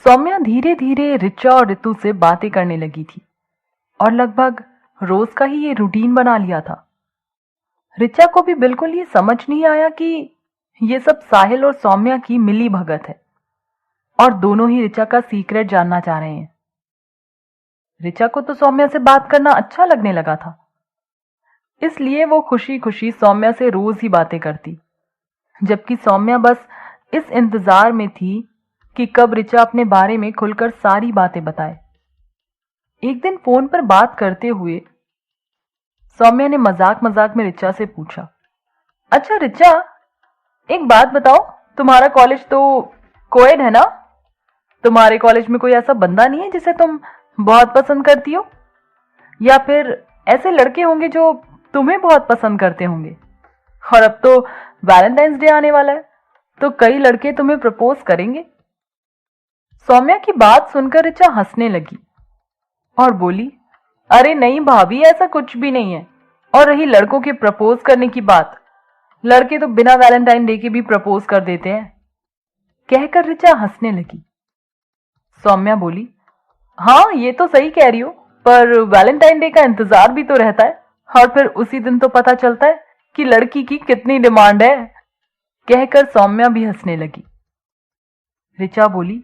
सौम्या धीरे धीरे रिचा और रितु से बातें करने लगी थी और लगभग रोज का ही ये रूटीन बना लिया था। रिचा को भी बिल्कुल ये समझ नहीं आया कि ये सब साहिल और सौम्या की मिली भगत है और दोनों ही रिचा का सीक्रेट जानना चाह रहे हैं। रिचा को तो सौम्या से बात करना अच्छा लगने लगा था, इसलिए वो खुशी खुशी सौम्या से रोज ही बातें करती, जबकि सौम्या बस इस इंतजार में थी कि कब रिचा अपने बारे में खुलकर सारी बातें बताए। एक दिन फोन पर बात करते हुए सौम्या ने मजाक मजाक में रिचा से पूछा, अच्छा रिचा, एक बात बताओ, तुम्हारा कॉलेज तो कोएड है ना? तुम्हारे कॉलेज में कोई ऐसा बंदा नहीं है जिसे तुम बहुत पसंद करती हो? या फिर ऐसे लड़के होंगे जो तुम्हें बहुत पसंद करते होंगे? और अब तो वैलेंटाइंस डे आने वाला है, तो कई लड़के तुम्हें प्रपोज करेंगे। सौम्या की बात सुनकर रिचा हंसने लगी और बोली, अरे नहीं भाभी, ऐसा कुछ भी नहीं है। और रही लड़कों के प्रपोज करने की बात, लड़के तो बिना वैलेंटाइन डे के भी प्रपोज कर देते हैं। कहकर रिचा हंसने लगी। सौम्या बोली, हाँ ये तो सही कह रही हो, पर वैलेंटाइन डे का इंतजार भी तो रहता है और फिर उसी दिन तो पता चलता है कि लड़की की कितनी डिमांड है। कहकर सौम्या भी हंसने लगी। रिचा बोली,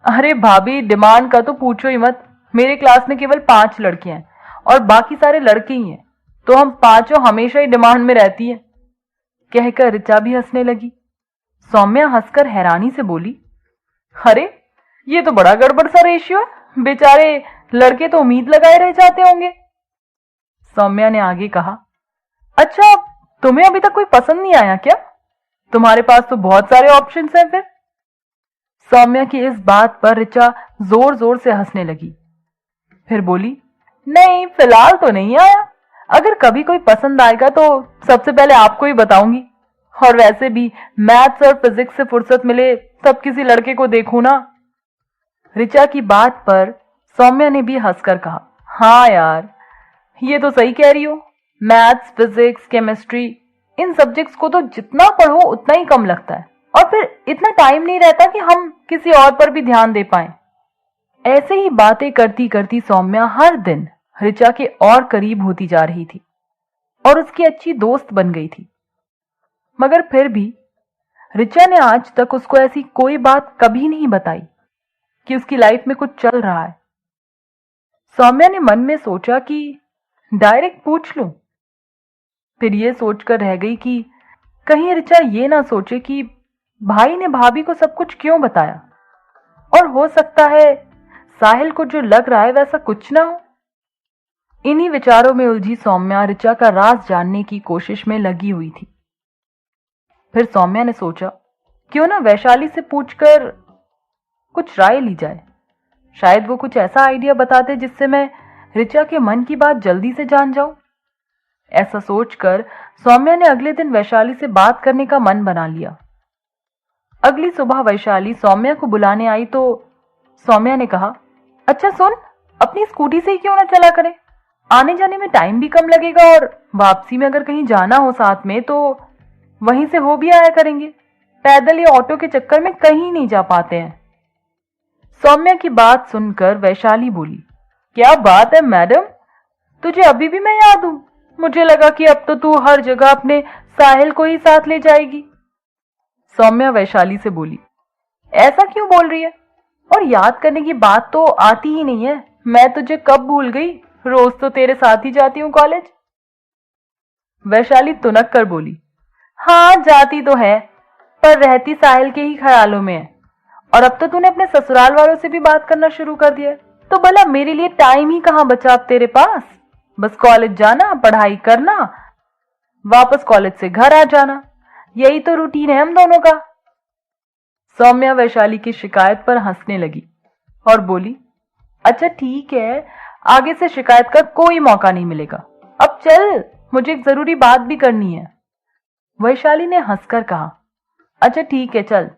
अरे भाभी, डिमांड का तो पूछो ही मत। मेरे क्लास में केवल 5 लड़कियां हैं और बाकी सारे लड़के ही हैं, तो हम पांचों हमेशा ही डिमांड में रहती हैं। कहकर रिचा भी हंसने लगी। सौम्या हंसकर हैरानी से बोली, अरे ये तो बड़ा गड़बड़ सा रेशियो है, बेचारे लड़के तो उम्मीद लगाए रह जाते होंगे। सौम्या ने आगे कहा, अच्छा तुम्हें अभी तक कोई पसंद नहीं आया क्या? तुम्हारे पास तो बहुत सारे ऑप्शंस हैं फिर। सौम्या की इस बात पर रिचा जोर जोर से हंसने लगी, फिर बोली, नहीं फिलहाल तो नहीं आया, अगर कभी कोई पसंद आएगा तो सबसे पहले आपको ही बताऊंगी। और वैसे भी मैथ्स और फिजिक्स से फुर्सत मिले तब किसी लड़के को देखूं ना। रिचा की बात पर सौम्या ने भी हंसकर कहा, हाँ यार, ये तो सही कह रही हो। मैथ्स, फिजिक्स, केमिस्ट्री, इन सब्जेक्ट्स को तो जितना पढ़ो उतना ही कम लगता है और फिर इतना टाइम नहीं रहता कि हम किसी और पर भी ध्यान दे पाएं। ऐसे ही बातें करती करती सौम्या हर दिन रिचा के और करीब होती जा रही थी और उसकी अच्छी दोस्त बन गई थी। मगर फिर भी रिचा ने आज तक उसको ऐसी कोई बात कभी नहीं बताई कि उसकी लाइफ में कुछ चल रहा है। सौम्या ने मन में सोचा कि डायरेक्ट पूछ लूं, फिर ये सोचकर रह गई कि कहीं रिचा ये ना सोचे कि भाई ने भाभी को सब कुछ क्यों बताया, और हो सकता है साहिल को जो लग रहा है वैसा कुछ ना हो। इन्हीं विचारों में उलझी सौम्या रिचा का राज जानने की कोशिश में लगी हुई थी। फिर सौम्या ने सोचा, क्यों ना वैशाली से पूछकर कुछ राय ली जाए, शायद वो कुछ ऐसा आइडिया बताते जिससे मैं रिचा के मन की बात जल्दी से जान जाऊं। ऐसा सोचकर सौम्या ने अगले दिन वैशाली से बात करने का मन बना लिया। अगली सुबह वैशाली सौम्या को बुलाने आई तो सौम्या ने कहा, अच्छा सुन, अपनी स्कूटी से ही क्यों ना चला करें, आने जाने में टाइम भी कम लगेगा और वापसी में अगर कहीं जाना हो साथ में तो वहीं से हो भी आया करेंगे। पैदल या ऑटो के चक्कर में कहीं नहीं जा पाते हैं। सौम्या की बात सुनकर वैशाली बोली, क्या बात है मैडम, तुझे अभी भी मैं याद हूं? मुझे लगा कि अब तो तू हर जगह अपने साहिल को ही साथ ले जाएगी। सौम्या वैशाली से बोली, ऐसा क्यों बोल रही है? और याद करने की बात तो आती ही नहीं है, मैं तुझे कब भूल गई, रोज तो तेरे साथ ही जाती हूँ कॉलेज। वैशाली तुनक कर बोली, हाँ जाती तो है, पर रहती साहिल के ही ख्यालों में है। और अब तो तूने अपने ससुराल वालों से भी बात करना शुरू कर दिया है, तो भला मेरे लिए टाइम ही कहां बचा अब तेरे पास? बस कॉलेज जाना, पढ़ाई करना, वापस कॉलेज से घर आ जाना, यही तो रूटीन है हम दोनों का। सौम्या वैशाली की शिकायत पर हंसने लगी और बोली, अच्छा ठीक है, आगे से शिकायत का कोई मौका नहीं मिलेगा, अब चल, मुझे एक जरूरी बात भी करनी है। वैशाली ने हंसकर कहा, अच्छा ठीक है चल।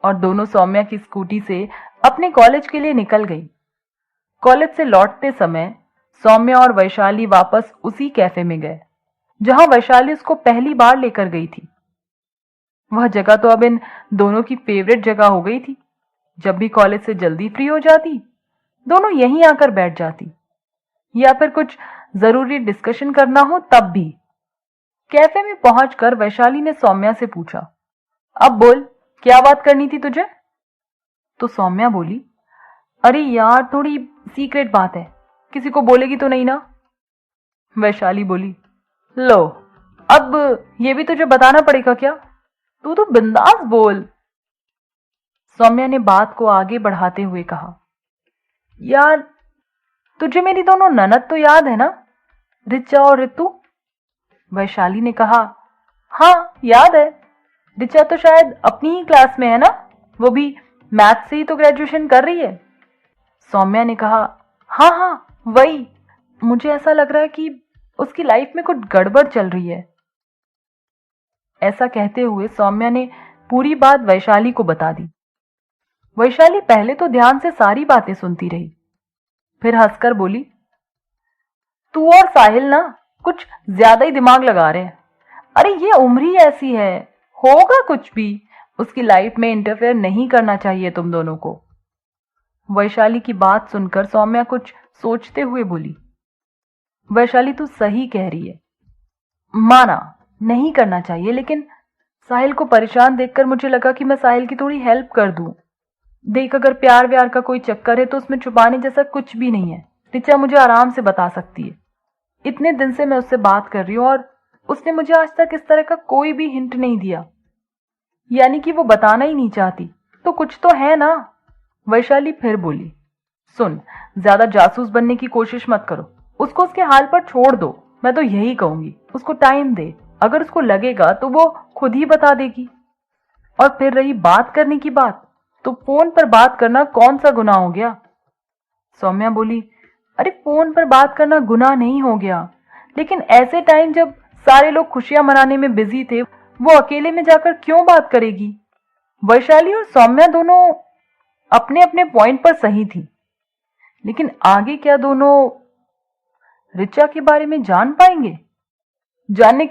और दोनों सौम्या की स्कूटी से अपने कॉलेज के लिए निकल गई। कॉलेज से लौटते समय सौम्या और वैशाली वापस उसी कैफे में गए जहां वैशाली उसको पहली बार लेकर गई थी। वह जगह तो अब इन दोनों की फेवरेट जगह हो गई थी, जब भी कॉलेज से जल्दी फ्री हो जाती दोनों यहीं आकर बैठ जाती, या फिर कुछ जरूरी डिस्कशन करना हो तब भी। कैफे में पहुंचकर वैशाली ने सौम्या से पूछा, अब बोल, क्या बात करनी थी तुझे? तो सौम्या बोली, अरे यार थोड़ी सीक्रेट बात है, किसी को बोलेगी तो नहीं ना? वैशाली बोली, लो अब ये भी तुझे बताना पड़ेगा क्या? तू तो बिंदास बोल। सौम्या ने बात को आगे बढ़ाते हुए कहा, यार तुझे मेरी दोनों ननद तो याद है ना, रिचा और रितु? वैशाली ने कहा, हाँ याद है। रिचा तो शायद अपनी ही क्लास में है ना, वो भी मैथ से ही तो ग्रेजुएशन कर रही है। सौम्या ने कहा, हाँ हाँ वही, मुझे ऐसा लग रहा है कि उसकी लाइफ में कुछ गड़बड़ चल रही है। ऐसा कहते हुए सौम्या ने पूरी बात वैशाली को बता दी। वैशाली पहले तो ध्यान से सारी बातें सुनती रही, फिर हंसकर बोली, तू और साहिल ना कुछ ज्यादा ही दिमाग लगा रहे हैं। अरे ये उम्र ही ऐसी है, होगा कुछ भी, उसकी लाइफ में इंटरफेयर नहीं करना चाहिए तुम दोनों को। वैशाली की बात सुनकर सौम्या कुछ सोचते हुए बोली, वैशाली तू सही कह रही है, माना नहीं करना चाहिए, लेकिन साहिल को परेशान देखकर मुझे लगा कि मैं साहिल की थोड़ी हेल्प कर दूं। देख अगर प्यार व्यार का कोई चक्कर है तो उसमें छुपाने जैसा कुछ भी नहीं है। रिचा मुझे आराम से बता सकती है, इतने दिन से मैं उससे बात कर रही हूं और उसने मुझे आज तक इस तरह का कोई भी हिंट नहीं दिया, यानी कि वो बताना ही नहीं चाहती, तो कुछ तो है ना। वैशाली फिर बोली, सुन, ज्यादा जासूस बनने की कोशिश मत करो, उसको उसके हाल पर छोड़ दो। मैं तो यही कहूंगी, उसको टाइम दे, अगर उसको लगेगा तो वो खुद ही बता देगी। और फिर रही बात करने की बात, तो फोन पर बात करना कौन सा गुनाह हो गया? सौम्या बोली, अरे फोन पर बात करना गुनाह नहीं हो गया, लेकिन ऐसे टाइम जब सारे लोग खुशियां मनाने में बिजी थे, वो अकेले में जाकर क्यों बात करेगी? वैशाली और सौम्या दोनों अपने अपने पॉइंट पर सही थी, लेकिन आगे क्या दोनों रिचा के बारे में जान पाएंगे? जानने